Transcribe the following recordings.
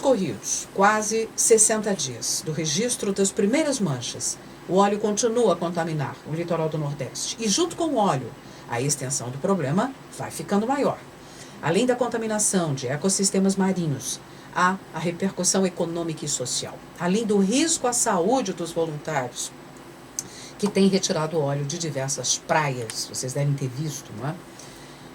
transcorridos quase 60 dias do registro das primeiras manchas, o óleo continua a contaminar o litoral do Nordeste. E junto com o óleo, a extensão do problema vai ficando maior. Além da contaminação de ecossistemas marinhos, há a repercussão econômica e social. Além do risco à saúde dos voluntários, que têm retirado óleo de diversas praias, vocês devem ter visto, não é?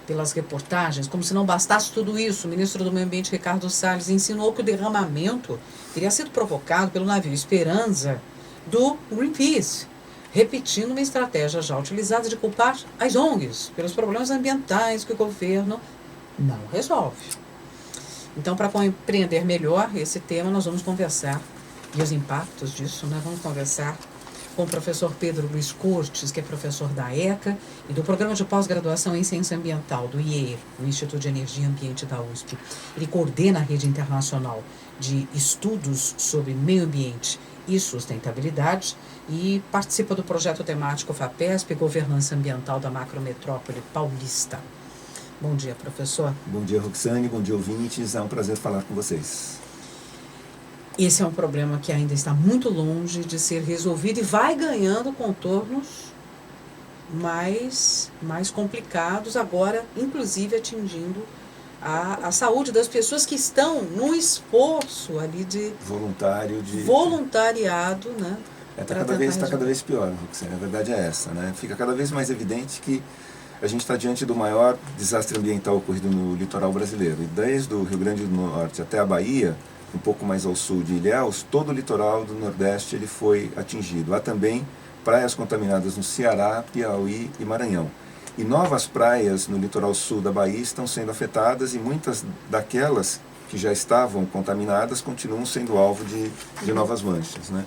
Pelas reportagens, como se não bastasse tudo isso, o ministro do Meio Ambiente, Ricardo Salles, insinuou que o derramamento teria sido provocado pelo navio Esperança do Greenpeace, repetindo uma estratégia já utilizada de culpar as ONGs pelos problemas ambientais que o governo não resolve. Então, para compreender melhor esse tema, nós vamos conversar, e os impactos disso, né? Vamos conversar com o professor Pedro Luiz Cortes, que é professor da ECA e do Programa de Pós-Graduação em Ciência Ambiental, do IEE, no Instituto de Energia e Ambiente da USP. Ele coordena a rede internacional de estudos sobre meio ambiente e sustentabilidade e participa do projeto temático FAPESP, Governança Ambiental da Macrometrópole Paulista. Bom dia, professor. Bom dia, Roxane. Bom dia, ouvintes. É um prazer falar com vocês. Esse é um problema que ainda está muito longe de ser resolvido e vai ganhando contornos mais complicados, agora, inclusive, atingindo a saúde das pessoas que estão no esforço ali de voluntariado, né? Está cada vez pior, Roxane. A verdade é essa, né? Fica cada vez mais evidente que a gente está diante do maior desastre ambiental ocorrido no litoral brasileiro. E desde o Rio Grande do Norte até a Bahia, um pouco mais ao sul de Ilhéus, todo o litoral do Nordeste ele foi atingido. Há também praias contaminadas no Ceará, Piauí e Maranhão. E novas praias no litoral sul da Bahia estão sendo afetadas e muitas daquelas que já estavam contaminadas continuam sendo alvo de novas manchas, né?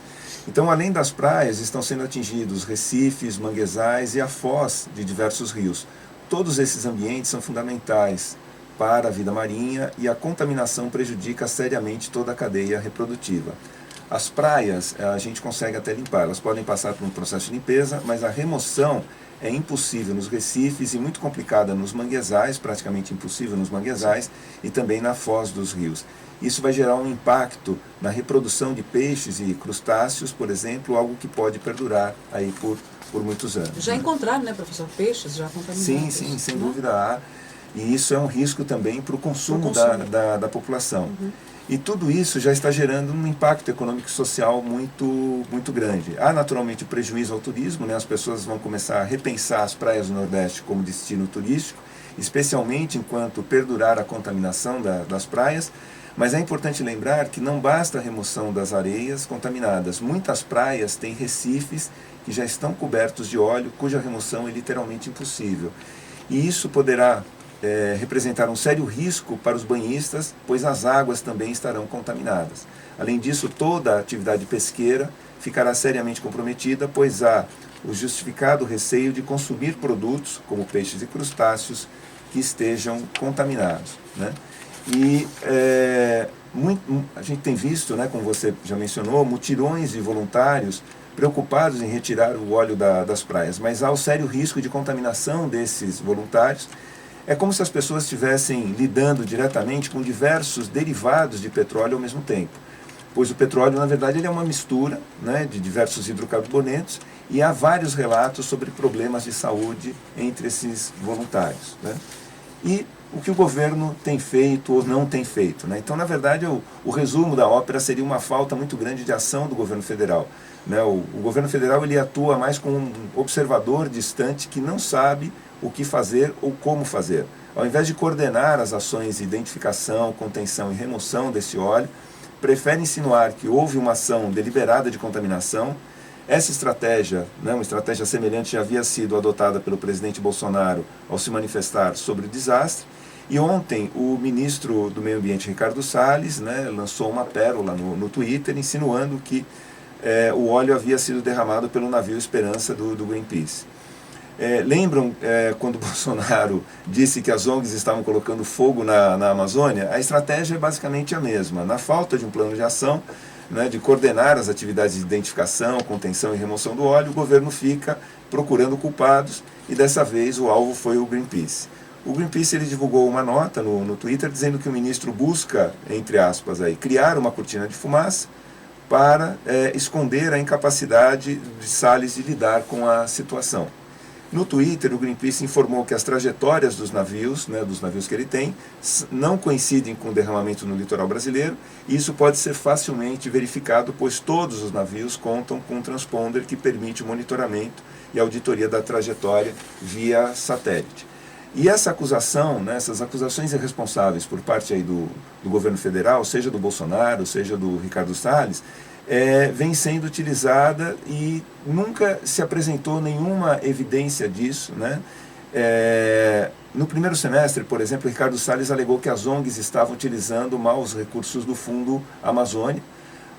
Então, além das praias, estão sendo atingidos recifes, manguezais e a foz de diversos rios. Todos esses ambientes são fundamentais para a vida marinha e a contaminação prejudica seriamente toda a cadeia reprodutiva. As praias, a gente consegue até limpar, elas podem passar por um processo de limpeza, mas a remoção é impossível nos recifes e muito complicada nos manguezais, praticamente impossível nos manguezais e também na foz dos rios. Isso vai gerar um impacto na reprodução de peixes e crustáceos, por exemplo, algo que pode perdurar aí por muitos anos. Já encontraram, né, professor, peixes já contaminados? Sim, sem dúvida há. E isso é um risco também para o consumo da população. Uhum. E tudo isso já está gerando um impacto econômico e social muito grande. Há naturalmente o prejuízo ao turismo, né? As pessoas vão começar a repensar as praias do Nordeste como destino turístico, especialmente enquanto perdurar a contaminação das praias. Mas é importante lembrar que não basta a remoção das areias contaminadas. Muitas praias têm recifes que já estão cobertos de óleo, cuja remoção é literalmente impossível. E isso poderá representar um sério risco para os banhistas, pois as águas também estarão contaminadas. Além disso, toda a atividade pesqueira ficará seriamente comprometida, pois há o justificado receio de consumir produtos, como peixes e crustáceos, que estejam contaminados, né? E a gente tem visto, né, como você já mencionou, mutirões de voluntários preocupados em retirar o óleo das praias, mas há o sério risco de contaminação desses voluntários. É como se as pessoas estivessem lidando diretamente com diversos derivados de petróleo ao mesmo tempo. Pois o petróleo, na verdade, ele é uma mistura, né, de diversos hidrocarbonetos e há vários relatos sobre problemas de saúde entre esses voluntários, né? E o que o governo tem feito ou não tem feito, né? Então, na verdade, o resumo da ópera seria uma falta muito grande de ação do governo federal, né? O governo federal ele atua mais como um observador distante que não sabe o que fazer ou como fazer. Ao invés de coordenar as ações de identificação, contenção e remoção desse óleo, prefere insinuar que houve uma ação deliberada de contaminação. Essa estratégia, né, uma estratégia semelhante, já havia sido adotada pelo presidente Bolsonaro ao se manifestar sobre o desastre. E ontem o ministro do Meio Ambiente, Ricardo Salles, né, lançou uma pérola no Twitter, insinuando que o óleo havia sido derramado pelo navio Esperança do Greenpeace. Lembram quando Bolsonaro disse que as ONGs estavam colocando fogo na Amazônia? A estratégia é basicamente a mesma. Na falta de um plano de ação, né, de coordenar as atividades de identificação, contenção e remoção do óleo, o governo fica procurando culpados e dessa vez o alvo foi o Greenpeace. O Greenpeace ele divulgou uma nota no Twitter dizendo que o ministro busca, entre aspas, aí, criar uma cortina de fumaça para esconder a incapacidade de Salles de lidar com a situação. No Twitter, o Greenpeace informou que as trajetórias dos navios que ele tem, não coincidem com o derramamento no litoral brasileiro, e isso pode ser facilmente verificado, pois todos os navios contam com um transponder que permite o monitoramento e auditoria da trajetória via satélite. E essa acusação, essas acusações irresponsáveis por parte aí do governo federal, seja do Bolsonaro, seja do Ricardo Salles, vem sendo utilizada e nunca se apresentou nenhuma evidência disso. No primeiro semestre, por exemplo, Ricardo Salles alegou que as ONGs estavam utilizando mal os recursos do Fundo Amazônia,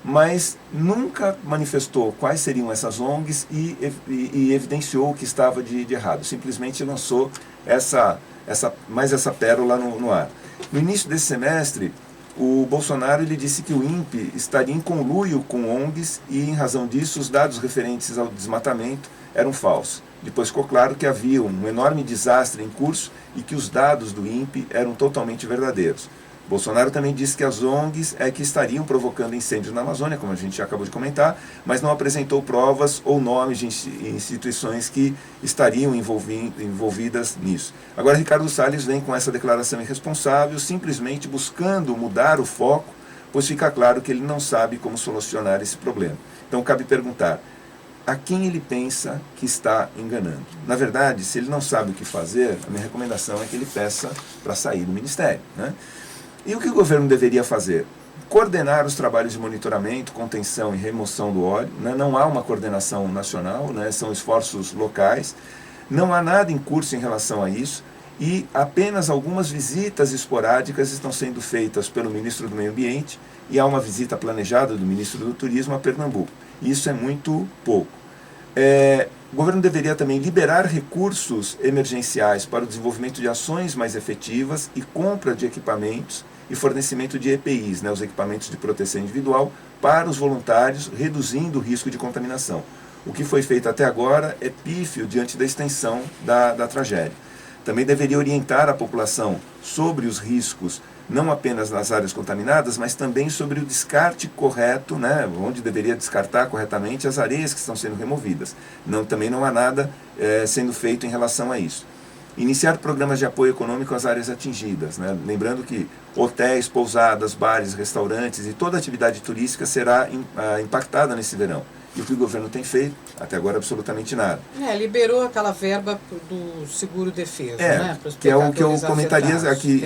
mas nunca manifestou quais seriam essas ONGs e evidenciou o que estava de errado. Simplesmente lançou mais essa pérola no ar. No início desse semestre, o Bolsonaro ele disse que o INPE estaria em conluio com ONGs e, em razão disso, os dados referentes ao desmatamento eram falsos. Depois ficou claro que havia um enorme desastre em curso e que os dados do INPE eram totalmente verdadeiros. Bolsonaro também disse que as ONGs que estariam provocando incêndios na Amazônia, como a gente já acabou de comentar, mas não apresentou provas ou nomes de instituições que estariam envolvidas nisso. Agora, Ricardo Salles vem com essa declaração irresponsável, simplesmente buscando mudar o foco, pois fica claro que ele não sabe como solucionar esse problema. Então, cabe perguntar, a quem ele pensa que está enganando? Na verdade, se ele não sabe o que fazer, a minha recomendação é que ele peça para sair do ministério, E o que o governo deveria fazer? Coordenar os trabalhos de monitoramento, contenção e remoção do óleo. Não há uma coordenação nacional, são esforços locais. Não há nada em curso em relação a isso. E apenas algumas visitas esporádicas estão sendo feitas pelo ministro do Meio Ambiente e há uma visita planejada do ministro do Turismo a Pernambuco. Isso é muito pouco. O governo deveria também liberar recursos emergenciais para o desenvolvimento de ações mais efetivas e compra de equipamentos e fornecimento de EPIs, os equipamentos de proteção individual, para os voluntários, reduzindo o risco de contaminação. O que foi feito até agora é pífio diante da extensão da tragédia. Também deveria orientar a população sobre os riscos, não apenas nas áreas contaminadas, mas também sobre o descarte correto, onde deveria descartar corretamente as areias que estão sendo removidas. Também não há nada sendo feito em relação a isso. Iniciar programas de apoio econômico às áreas atingidas. Lembrando que hotéis, pousadas, bares, restaurantes e toda atividade turística será impactada nesse verão. E o que o governo tem feito? Até agora, absolutamente nada. Liberou aquela verba do seguro-defeso, que é o que eu comentaria aqui.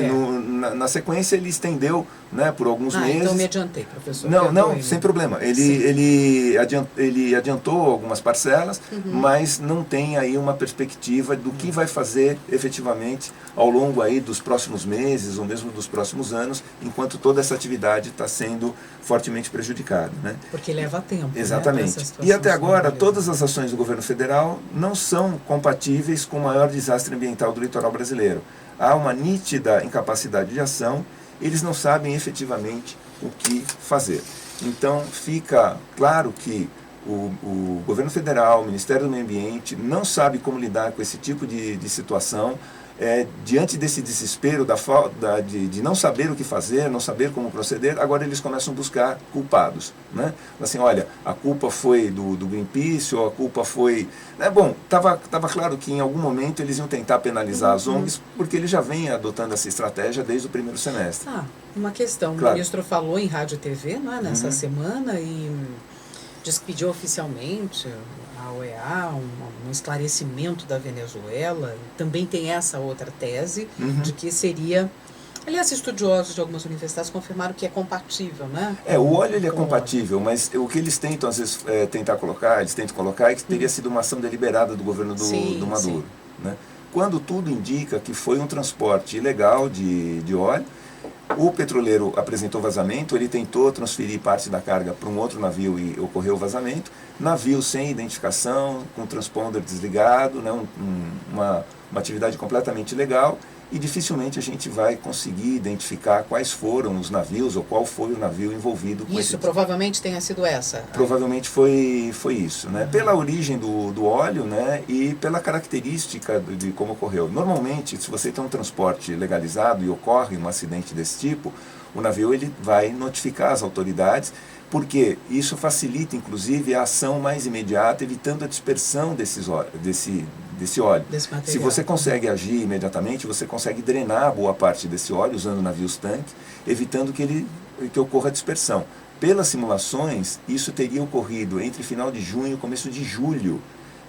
Na sequência, ele estendeu por alguns meses. Então me adiantei, professor. Não, sem problema. Ele adiantou algumas parcelas, mas não tem aí uma perspectiva do que vai fazer efetivamente ao longo aí dos próximos meses ou mesmo dos próximos anos, enquanto toda essa atividade está sendo fortemente prejudicada. Porque leva tempo. Exatamente. E até agora, todas as ações do governo federal não são compatíveis com o maior desastre ambiental do litoral brasileiro. Há uma nítida incapacidade de ação, eles não sabem efetivamente o que fazer. Então, fica claro que o governo federal, o Ministério do Meio Ambiente, não sabe como lidar com esse tipo de situação. Diante desse desespero de não saber o que fazer, não saber como proceder, agora eles começam a buscar culpados. Assim, olha, a culpa foi do Greenpeace, ou a culpa foi... Estava claro que em algum momento eles iam tentar penalizar as ONGs, porque eles já vêm adotando essa estratégia desde o primeiro semestre. Uma questão, claro. O ministro falou em rádio e TV nessa semana e despediu oficialmente a OEA, um esclarecimento da Venezuela. Também tem essa outra tese de que seria... Aliás, estudiosos de algumas universidades confirmaram que é compatível, O óleo ele é compatível, mas o que eles tentam, às vezes, tentam colocar é que teria sido uma ação deliberada do governo do Maduro. Quando tudo indica que foi um transporte ilegal de óleo, o petroleiro apresentou vazamento, ele tentou transferir parte da carga para um outro navio e ocorreu o vazamento. Navio sem identificação, com o transponder desligado, uma atividade completamente legal, e dificilmente a gente vai conseguir identificar quais foram os navios ou qual foi o navio envolvido com Isso, provavelmente tenha sido essa. Provavelmente foi isso, né? Pela origem do óleo, né? E pela característica de como ocorreu. Normalmente, se você tem um transporte legalizado e ocorre um acidente desse tipo, o navio ele vai notificar as autoridades, porque isso facilita, inclusive, a ação mais imediata, evitando a dispersão desse óleo. Se você consegue agir imediatamente, você consegue drenar boa parte desse óleo usando navios-tanque, evitando que ocorra a dispersão. Pelas simulações, isso teria ocorrido entre final de junho e começo de julho,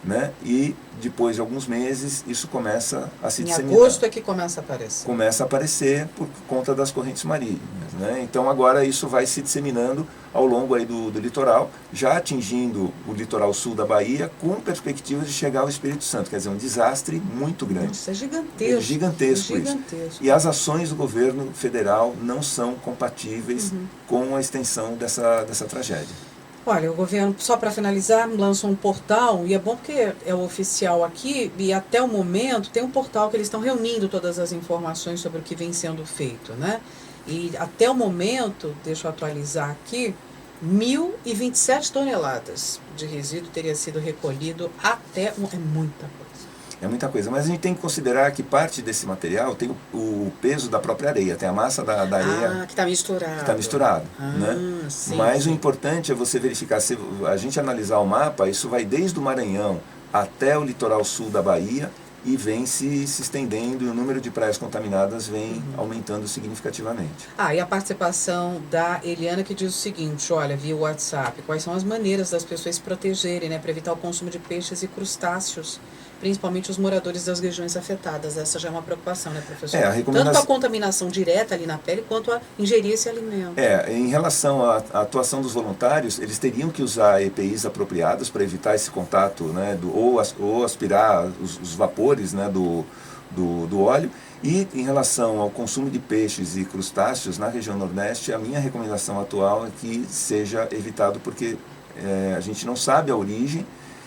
né? E depois de alguns meses, isso começa a se disseminar. Em agosto é que começa a aparecer. Começa a aparecer por conta das correntes marítimas, né? Então agora isso vai se disseminando ao longo aí do litoral, já atingindo o litoral sul da Bahia, com perspectivas de chegar ao Espírito Santo. Quer dizer, um desastre muito grande. Isso é gigantesco. Gigantesco isso. E as ações do governo federal não são compatíveis com a extensão dessa tragédia. Olha, o governo, só para finalizar, lança um portal, e é bom porque é o oficial aqui, e até o momento tem um portal que eles estão reunindo todas as informações sobre o que vem sendo feito, né? E até o momento, deixa eu atualizar aqui, 1.027 toneladas de resíduo teria sido recolhido até... É muita coisa. É muita coisa, mas a gente tem que considerar que parte desse material tem o peso da própria areia, tem a massa da areia... Ah, que está misturado. Que está misturado, né? Sim, mas sim. O importante é você verificar, se a gente analisar o mapa, isso vai desde o Maranhão até o litoral sul da Bahia e vem se estendendo, e o número de praias contaminadas vem aumentando significativamente. E a participação da Eliana, que diz o seguinte, olha, via WhatsApp, quais são as maneiras das pessoas se protegerem, né, para evitar o consumo de peixes e crustáceos, principalmente os moradores das regiões afetadas. Essa já é uma preocupação, né, professor? Tanto a contaminação direta ali na pele, quanto a ingerir esse alimento. Em relação à atuação dos voluntários, eles teriam que usar EPIs apropriadas para evitar esse contato, né, ou aspirar os vapores, né, do óleo. E em relação ao consumo de peixes e crustáceos na região Nordeste, a minha recomendação atual é que seja evitado, porque a gente não sabe a origem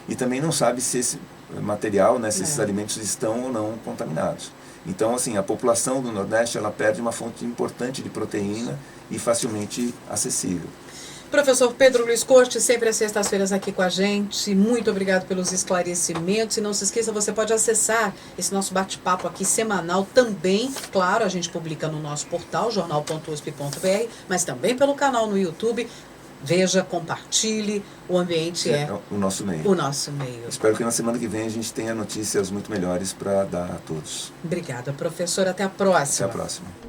e também não sabe se esse material, né, se esses alimentos estão ou não contaminados. Então, assim, a população do Nordeste ela perde uma fonte importante de proteína e facilmente acessível. Professor Pedro Luiz Corte, sempre às sextas-feiras aqui com a gente. Muito obrigado pelos esclarecimentos. E não se esqueça, você pode acessar esse nosso bate-papo aqui semanal também. Claro, a gente publica no nosso portal, jornal.usp.br, mas também pelo canal no YouTube. Veja, compartilhe, o ambiente é o nosso meio. O nosso meio. Espero que na semana que vem a gente tenha notícias muito melhores para dar a todos. Obrigada, professor. Até a próxima. Até a próxima.